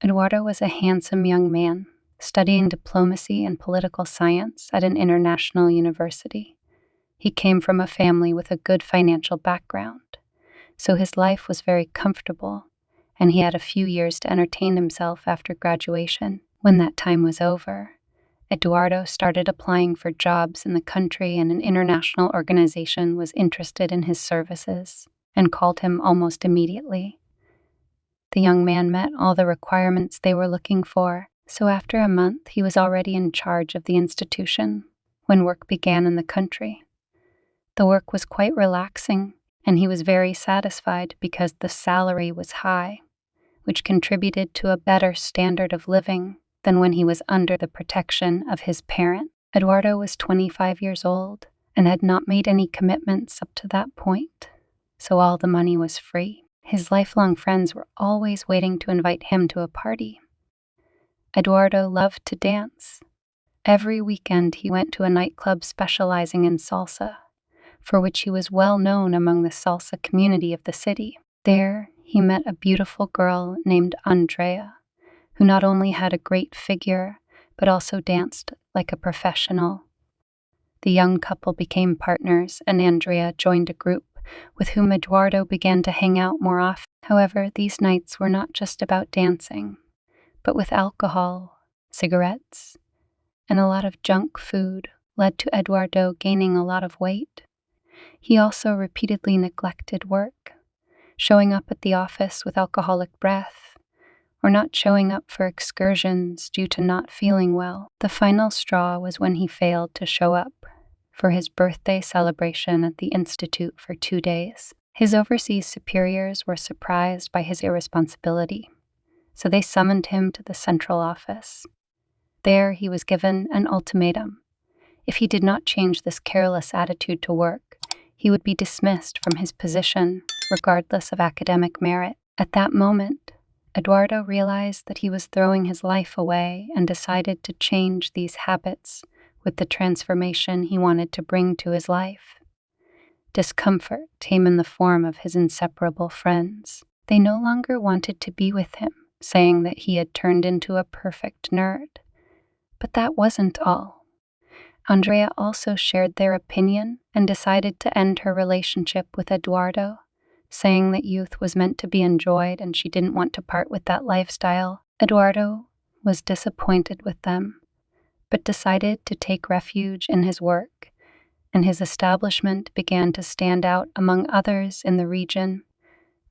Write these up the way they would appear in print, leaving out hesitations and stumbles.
Eduardo was a handsome young man, studying diplomacy and political science at an international university. He came from a family with a good financial background, so his life was very comfortable, and he had a few years to entertain himself after graduation. When that time was over, Eduardo started applying for jobs in the country, and an international organization was interested in his services and called him almost immediately. The young man met all the requirements they were looking for, so after a month he was already in charge of the institution when work began in the country. The work was quite relaxing, and he was very satisfied because the salary was high, which contributed to a better standard of living than when he was under the protection of his parent. Eduardo was 25 years old and had not made any commitments up to that point, so all the money was free. His lifelong friends were always waiting to invite him to a party. Eduardo loved to dance. Every weekend he went to a nightclub specializing in salsa, for which he was well known among the salsa community of the city. There, he met a beautiful girl named Andrea, who not only had a great figure, but also danced like a professional. The young couple became partners, and Andrea joined a group with whom Eduardo began to hang out more often. However, these nights were not just about dancing, but with alcohol, cigarettes, and a lot of junk food led to Eduardo gaining a lot of weight. He also repeatedly neglected work, showing up at the office with alcoholic breath, or not showing up for excursions due to not feeling well. The final straw was when he failed to show up for his birthday celebration at the Institute for 2 days. His overseas superiors were surprised by his irresponsibility, so they summoned him to the central office. There he was given an ultimatum. If he did not change this careless attitude to work, he would be dismissed from his position, regardless of academic merit. At that moment, Eduardo realized that he was throwing his life away and decided to change these habits with the transformation he wanted to bring to his life. Discomfort came in the form of his inseparable friends. They no longer wanted to be with him, saying that he had turned into a perfect nerd. But that wasn't all. Andrea also shared their opinion and decided to end her relationship with Eduardo, saying that youth was meant to be enjoyed and she didn't want to part with that lifestyle. Eduardo was disappointed with them, but decided to take refuge in his work, and his establishment began to stand out among others in the region,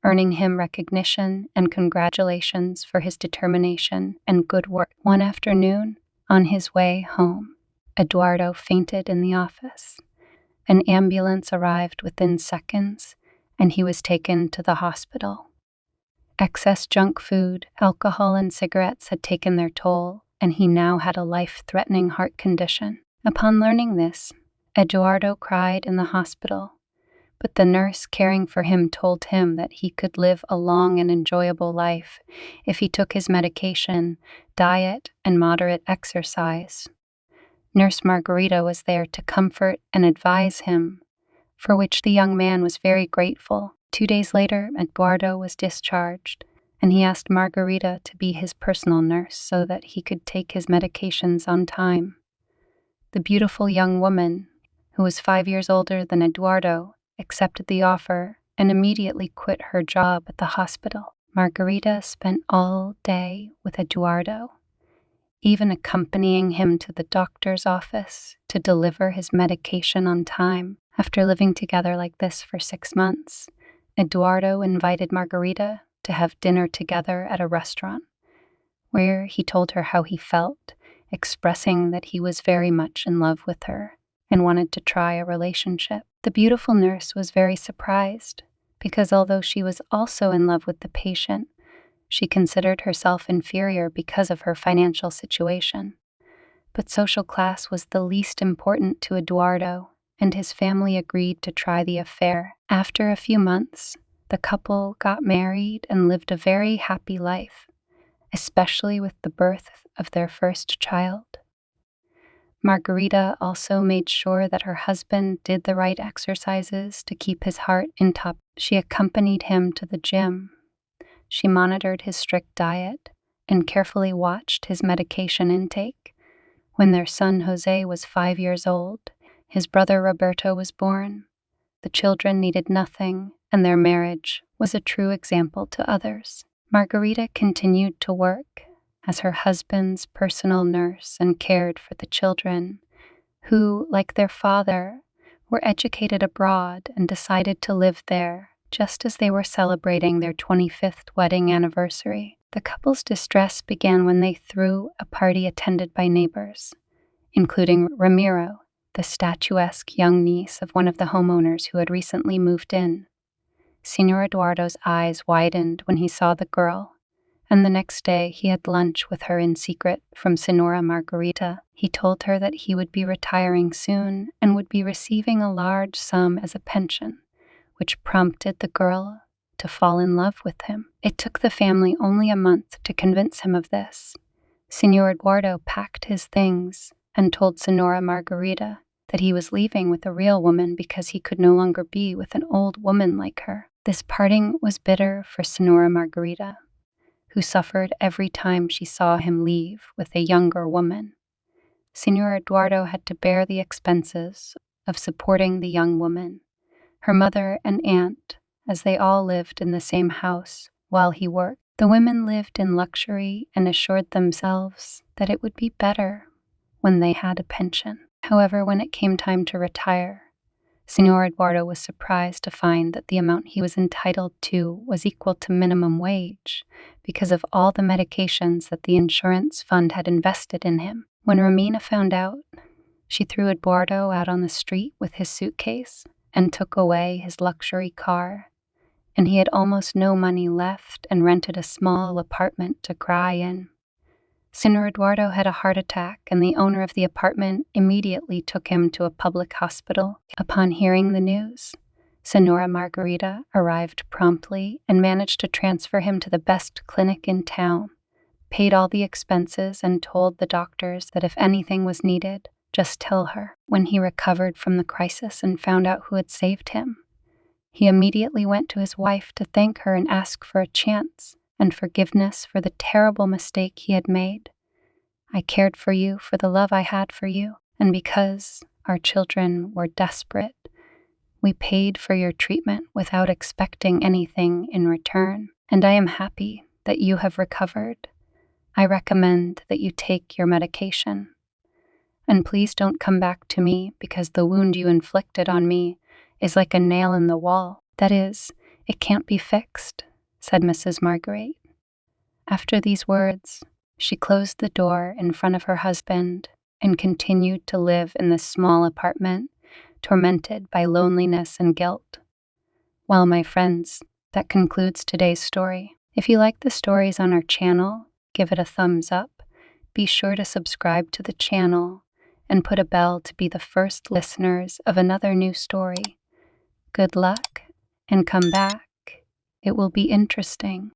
earning him recognition and congratulations for his determination and good work. One afternoon, on his way home, Eduardo fainted in the office. An ambulance arrived within seconds, and he was taken to the hospital. Excess junk food, alcohol, and cigarettes had taken their toll, and he now had a life-threatening heart condition. Upon learning this, Eduardo cried in the hospital, but the nurse caring for him told him that he could live a long and enjoyable life if he took his medication, diet, and moderate exercise. Nurse Margarita was there to comfort and advise him, for which the young man was very grateful. 2 days later, Eduardo was discharged, and he asked Margarita to be his personal nurse so that he could take his medications on time. The beautiful young woman, who was 5 years older than Eduardo, accepted the offer and immediately quit her job at the hospital. Margarita spent all day with Eduardo, even accompanying him to the doctor's office to deliver his medication on time. After living together like this for 6 months, Eduardo invited Margarita to have dinner together at a restaurant, where he told her how he felt, expressing that he was very much in love with her and wanted to try a relationship. The beautiful nurse was very surprised because although she was also in love with the patient, she considered herself inferior because of her financial situation. But social class was the least important to Eduardo, and his family agreed to try the affair. After a few months, the couple got married and lived a very happy life, especially with the birth of their first child. Margarita also made sure that her husband did the right exercises to keep his heart in top. She accompanied him to the gym. She monitored his strict diet and carefully watched his medication intake. When their son Jose was 5 years old, his brother Roberto was born. The children needed nothing, and their marriage was a true example to others. Margarita continued to work as her husband's personal nurse and cared for the children, who, like their father, were educated abroad and decided to live there just as they were celebrating their 25th wedding anniversary. The couple's distress began when they threw a party attended by neighbors, including Ramiro, the statuesque young niece of one of the homeowners who had recently moved in. Senor Eduardo's eyes widened when he saw the girl, and the next day he had lunch with her in secret from Senora Margarita. He told her that he would be retiring soon and would be receiving a large sum as a pension, which prompted the girl to fall in love with him. It took the family only a month to convince him of this. Senor Eduardo packed his things and told Senora Margarita that he was leaving with a real woman because he could no longer be with an old woman like her. This parting was bitter for Senora Margarita, who suffered every time she saw him leave with a younger woman. Senor Eduardo had to bear the expenses of supporting the young woman, her mother and aunt, as they all lived in the same house while he worked. The women lived in luxury and assured themselves that it would be better when they had a pension. However, when it came time to retire, Senor Eduardo was surprised to find that the amount he was entitled to was equal to minimum wage because of all the medications that the insurance fund had invested in him. When Romina found out, she threw Eduardo out on the street with his suitcase and took away his luxury car, and he had almost no money left and rented a small apartment to cry in. Senor Eduardo had a heart attack, and the owner of the apartment immediately took him to a public hospital. Upon hearing the news, Senora Margarita arrived promptly and managed to transfer him to the best clinic in town, paid all the expenses, and told the doctors that if anything was needed, just tell her. When he recovered from the crisis and found out who had saved him, he immediately went to his wife to thank her and ask for a chance and forgiveness for the terrible mistake he had made. I cared for you for the love I had for you, and because our children were desperate, we paid for your treatment without expecting anything in return, and I am happy that you have recovered. I recommend that you take your medication. And please don't come back to me because the wound you inflicted on me is like a nail in the wall. That is, it can't be fixed, said Mrs. Marguerite. After these words, she closed the door in front of her husband and continued to live in this small apartment, tormented by loneliness and guilt. Well, my friends, that concludes today's story. If you like the stories on our channel, give it a thumbs up. Be sure to subscribe to the channel and put a bell to be the first listeners of another new story. Good luck, and come back. It will be interesting.